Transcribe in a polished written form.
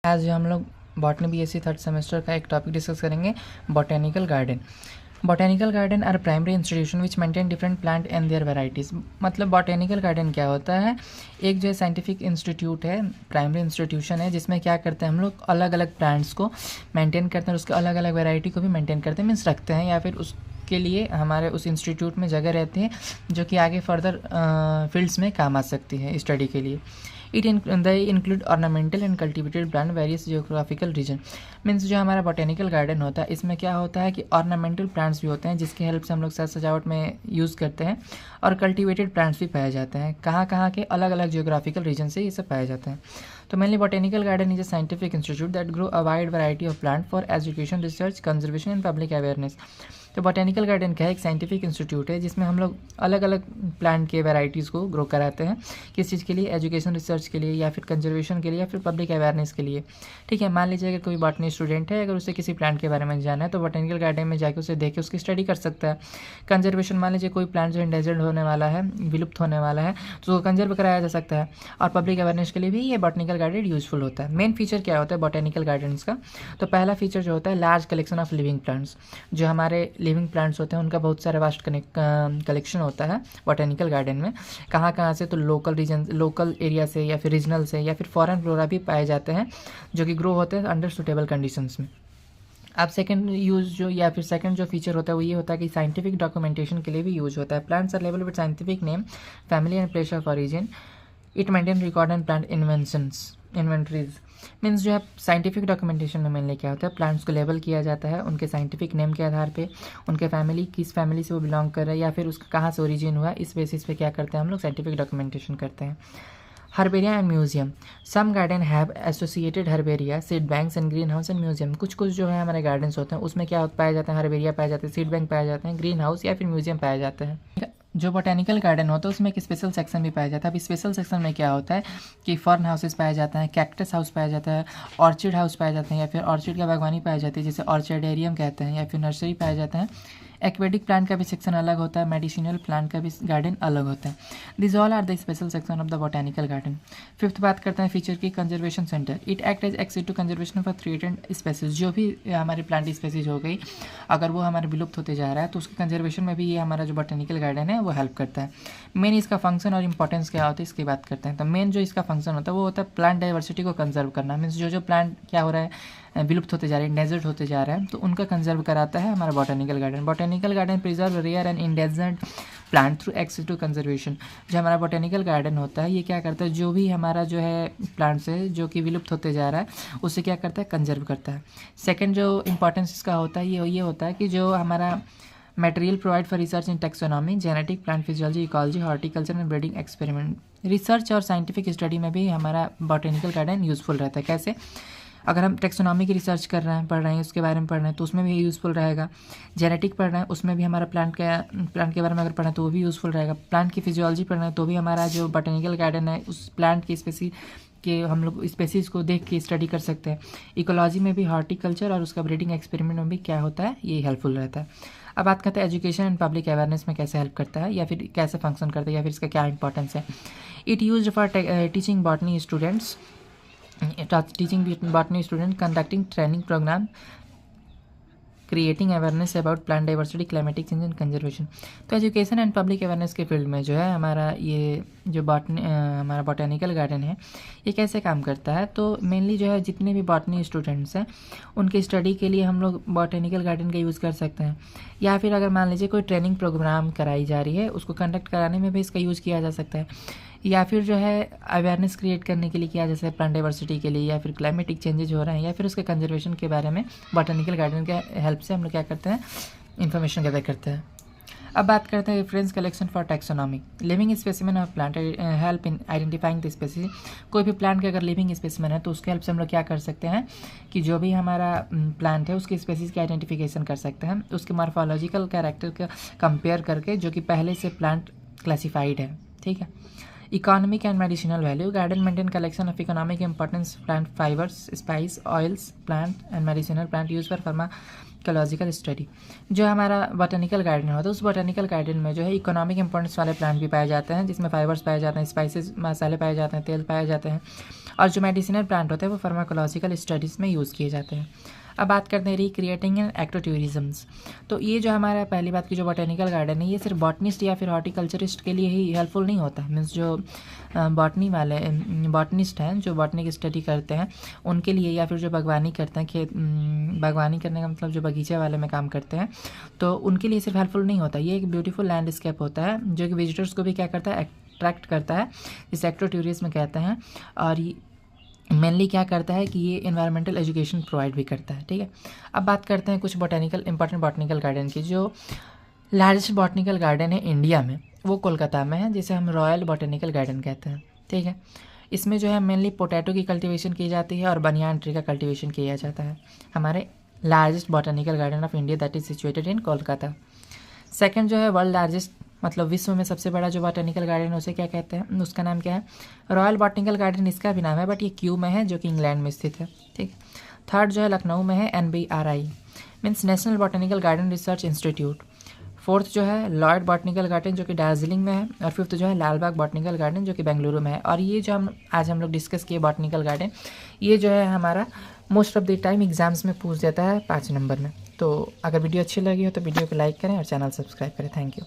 आज हम लोग बॉटनी बीएससी थर्ड सेमेस्टर का एक टॉपिक डिस्कस करेंगे, botanical garden. Botanical garden are primary institution which maintain different plant and their varieties. मतलब बॉटेनिकल गार्डन क्या होता है, एक जो है साइंटिफिक इंस्टीट्यूट है, प्राइमरी इंस्टीट्यूशन है, जिसमें क्या करते हैं हम लोग अलग अलग प्लांट्स को मेंटेन करते हैं, उसके अलग अलग वेराइटी को भी मेंटेन करते हैं, मीन्स रखते हैं, या फिर उसके लिए हमारे उस इंस्टीट्यूट में जगह रहती है जो कि आगे फर्दर फील्ड्स में काम आ सकती है स्टडी के लिए। they include ornamental and cultivated plant various geographical region। Means जो हमारा बॉटेनिकल गार्डन होता है इसमें क्या होता है कि ऑर्नामेंटल प्लांट्स भी होते हैं जिसकी हेल्प से हम लोग साज सजावट में यूज़ करते हैं, और कल्टिवेटेड प्लांट्स भी पाए जाते हैं। कहाँ कहाँ के अलग अलग जियोग्राफिकल रीजन से ये सब पाए जाते हैं। तो mainly botanical garden is a scientific institute that grow a wide variety of plant for education, research, conservation and public awareness. तो बॉटेनिकल गार्डन क्या है, एक साइंटिफिक इंस्टीट्यूट है जिसमें हम लोग अलग अलग प्लांट के वैराइटीज़ को ग्रो कराते हैं। किस चीज़ के लिए, एजुकेशन रिसर्च के लिए, या फिर कंजर्वेशन के लिए, या फिर पब्लिक अवेयरनेस के लिए। ठीक है, मान लीजिए अगर कोई बॉटनी स्टूडेंट है, अगर उसे किसी प्लांट के बारे में जानना है तो बॉटेनिकल गार्डन में जाकर उसे देख के उसकी स्टडी कर सकता है। कंजर्वेशन, मान लीजिए कोई प्लांट जो इंडेंजर्ड होने वाला है, विलुप्त होने वाला है, तो उसको कंजर्व कराया जा सकता है। और पब्लिक अवेयरनेस के लिए भी ये बॉटनिकल गार्डन यूजफुल होता है। मेन फीचर क्या होता है बॉटेनिकल गार्डन्स का, तो पहला फीचर जो होता है large collection of living plants. जो हमारे लिविंग प्लांट्स होते हैं उनका बहुत सारा वास्ट कलेक्शन होता है बॉटेनिकल गार्डन में। कहाँ कहाँ से, तो लोकल रीजन, लोकल एरिया से, या फिर रीजनल से, या फिर फॉरेन फ्लोरा भी पाए जाते हैं जो कि ग्रो होते हैं अंडर सुटेबल कंडीशंस में। अब सेकंड यूज़ जो, या फिर सेकंड जो फीचर होता है वो ये होता है कि साइंटिफिक डॉक्यूमेंटेशन के लिए भी यूज होता है। Plants are labelled with scientific name, family and place of origin. It maintain record and plant inventories. Means जो है साइंटिफिक डॉक्यूमेंटेशन में मेनली क्या होता है, प्लांट्स को लेबल किया जाता है उनके साइंटिफिक नेम के आधार पे, उनके फैमिली, किस फैमिली से वो बिलोंग कर रहा है, या फिर उसका कहाँ से ओरिजिन हुआ, इस बेसिस पे क्या करते हैं हम लोग साइंटिफिक डॉक्यूमेंटेशन करते हैं। Herbaria and museum. Some garden have associated herbaria, seed banks and green house and museum. कुछ कुछ जो है हमारे गार्डन्स होते हैं उसमें क्या पाए जाते हैं, हर्बेरिया पाए जाते हैं, सीड बैंक पाए जाते हैं, ग्रीन हाउस या फिर म्यूजियम पाए जाते हैं। जो बोटेनिकल गार्डन होता है उसमें एक स्पेशल सेक्शन भी पाया जाता है। अब स्पेशल सेक्शन में क्या होता है कि फर्न हाउसेस पाया जाता है, कैक्टस हाउस पाया जाता है, ऑर्चिड हाउस पाया जाते हैं, या फिर ऑर्चिड का बागवानी पाई जाती है जिसे ऑर्चिडेरियम कहते हैं, या फिर नर्सरी पाया जाता है। एक्वेटिक प्लांट का भी सेक्शन अलग होता है, मेडिसिनल प्लांट का भी गार्डन अलग होता है। This all are the special section of the botanical garden. Fifth बात करते हैं फीचर की, conservation centre. It act as ex situ conservation for threatened species. जो भी हमारी प्लांट स्पेसीज हो गई, अगर वो हमारे विलुप्त होते जा रहा है तो उसके कंजर्वेशन में भी ये हमारा जो बोटेनिकल गार्डन है वो हेल्प करता है। मेन इसका फंक्शन और इंपॉर्टेंस क्या होता है इसकी बात करते हैं। तो मेन जो इसका फंक्शन होता है वो होता है प्लांट डाइवर्सिटी को कंजर्व करना। मीन्स जो प्लांट क्या हो रहा है, विलुप्त होते जा रहे हैं, डेजर्ट होते जा रहा है, तो उनका कंजर्व कराता है हमारा botanical garden. Botanical garden preserve rare and endangered plant through ex situ conservation. जो हमारा बॉटेनिकल गार्डन होता है ये क्या करता है, जो भी हमारा जो है प्लांट्स है जो कि विलुप्त होते जा रहा है उससे क्या करता है, कंजर्व करता है। सेकेंड जो इंपॉर्टेंस इसका होता है ये होता है कि जो हमारा material provide for research in taxonomy, genetic, plant physiology, ecology, horticulture and breeding experiment. Research और साइंटिफिक स्टडी में भी हमारा बॉटेनिकल गार्डन यूजफुल रहता है। कैसे, अगर हम टेक्सोनॉमी की रिसर्च कर रहे हैं, पढ़ रहे हैं, उसके बारे में पढ़ रहे हैं तो उसमें भी यूज़फुल रहेगा। जेनेटिक पढ़ रहे हैं उसमें भी हमारा प्लांट के बारे में अगर पढ़ें तो वो भी यूज़फुल रहेगा। प्लांट की फिजियोलॉजी पढ़ रहे हैं तो भी हमारा जो बॉटेनिकल गार्डन है उस प्लांट की स्पेसी के हम लोग स्पेसीज को देख के स्टडी कर सकते हैं। इकोलॉजी में भी, हॉर्टिकल्चर और उसका ब्रीडिंग एक्सपेरिमेंट में भी क्या होता है, ये हेल्पफुल रहता है। अब बात करते हैं एजुकेशन एंड पब्लिक अवेयरनेस में कैसे हेल्प करता है, या फिर कैसे फंक्शन करता है, या फिर इसका क्या इंपॉर्टेंस है। It used for teaching botany students, botany student, conducting training program, creating awareness about plant diversity, climatic change and conservation. तो एजुकेशन एंड पब्लिक अवेयरनेस के फील्ड में जो है हमारा ये जो हमारा बॉटेनिकल गार्डन है ये कैसे काम करता है, तो मेनली जो है जितने भी बॉटनी स्टूडेंट्स हैं उनकी स्टडी के लिए हम लोग बॉटेनिकल गार्डन का यूज़ कर सकते हैं। या फिर अगर मान लीजिए कोई ट्रेनिंग प्रोग्राम कराई जा रही है उसको कंडक्ट कराने में भी इसका यूज़ किया जा सकता है। या फिर जो है अवेयरनेस क्रिएट करने के लिए किया, जैसे प्लांट डाइवर्सिटी के लिए, या फिर क्लाइमेटिक चेंजेज हो रहे हैं, या फिर उसके कंजर्वेशन के बारे में बॉटेनिकल गार्डन के हेल्प से हम लोग क्या करते हैं, इन्फॉर्मेशन गैदर करते हैं। अब बात करते हैं reference collection for taxonomy. Living specimen of plant help in identifying the species. कोई भी प्लांट के अगर लिविंग स्पेसिमेन है तो उसके हेल्प से हम लोग क्या कर सकते हैं कि जो भी हमारा प्लांट है उसकी स्पेसीज की आइडेंटिफिकेशन कर सकते हैं, उसके मॉर्फोलॉजिकल कैरेक्टर का कंपेयर करके जो कि पहले से प्लांट क्लासिफाइड है। ठीक है। Economic and medicinal value. Garden maintain collection of economic importance plant fibres, spice, oils, plant and medicinal plant use for pharmacological study. जो हमारा बॉटेनिकल गार्डन होता है उस बॉटेनिकल गार्डन में जो है इकोनॉमिक इंपॉर्टेंस वाले प्लांट भी पाए जाते हैं, जिसमें फाइबर्स पाए जाते हैं, स्पाइसेस मसाले पाए जाते हैं, तेल पाए जाते हैं, और जो मेडिसिनल प्लांट होते हैं वो फार्माकोलॉजिकल स्टडीज़ में यूज़ किए जाते हैं। अब बात करते हैं रिक्रिएटिंग एंड एक्टो टूरिज़म्स। तो ये जो हमारा पहली बात की जो बॉटेनिकल गार्डन है ये सिर्फ बॉटनिस्ट या फिर हॉर्टिकल्चरिस्ट के लिए ही हेल्पफुल नहीं होता। मीन्स जो बॉटनी वाले बॉटनिस्ट हैं जो बॉटनी की स्टडी करते हैं उनके लिए, या फिर जो बागवानी करते हैं, खेत बागवानी करने का मतलब जो बगीचे वाले में काम करते हैं, तो उनके लिए सिर्फ हेल्पफुल नहीं होता। ये एक ब्यूटीफुल लैंडस्केप होता है जो कि विजिटर्स को भी क्या करता है, अट्रैक्ट करता है, जिसे एक्टो टूरिज्म कहते हैं। और मेनली क्या करता है कि ये इन्वायरमेंटल एजुकेशन प्रोवाइड भी करता है। ठीक है, अब बात करते हैं कुछ इंपॉर्टेंट बॉटनिकल गार्डन की। जो लार्जेस्ट बॉटनिकल गार्डन है इंडिया में वो कोलकाता में है, जिसे हम रॉयल बॉटनिकल गार्डन कहते हैं। ठीक है, इसमें जो है मेनली पोटैटो की कल्टीवेशन की जाती है और बनियान ट्री का कल्टीवेशन किया जाता है। हमारे largest botanical garden of India that is situated in Kolkata. Second जो है वर्ल्ड लार्जेस्ट, मतलब विश्व में सबसे बड़ा जो बॉटेनिकल गार्डन है उसे क्या कहते हैं, उसका नाम क्या है, रॉयल बॉटेनिकल गार्डन इसका भी नाम है, बट ये क्यू में है जो कि इंग्लैंड में स्थित है। ठीक, थर्ड जो है लखनऊ में है, NBRI means national botanical garden research institute. Fourth जो है लॉयड बॉटनिकल गार्डन जो कि दार्जिलिंग में है, और फिफ्थ जो है लालबाग बॉटनिकल गार्डन जो कि बेंगलुरु में है। और ये जो हम लोग डिस्कस किए बॉटनिकल गार्डन, ये जो है हमारा most of the time exams में पूछ जाता है 5 नंबर में। तो अगर वीडियो अच्छी लगी हो तो वीडियो को लाइक करें और चैनल सब्सक्राइब करें। Thank you.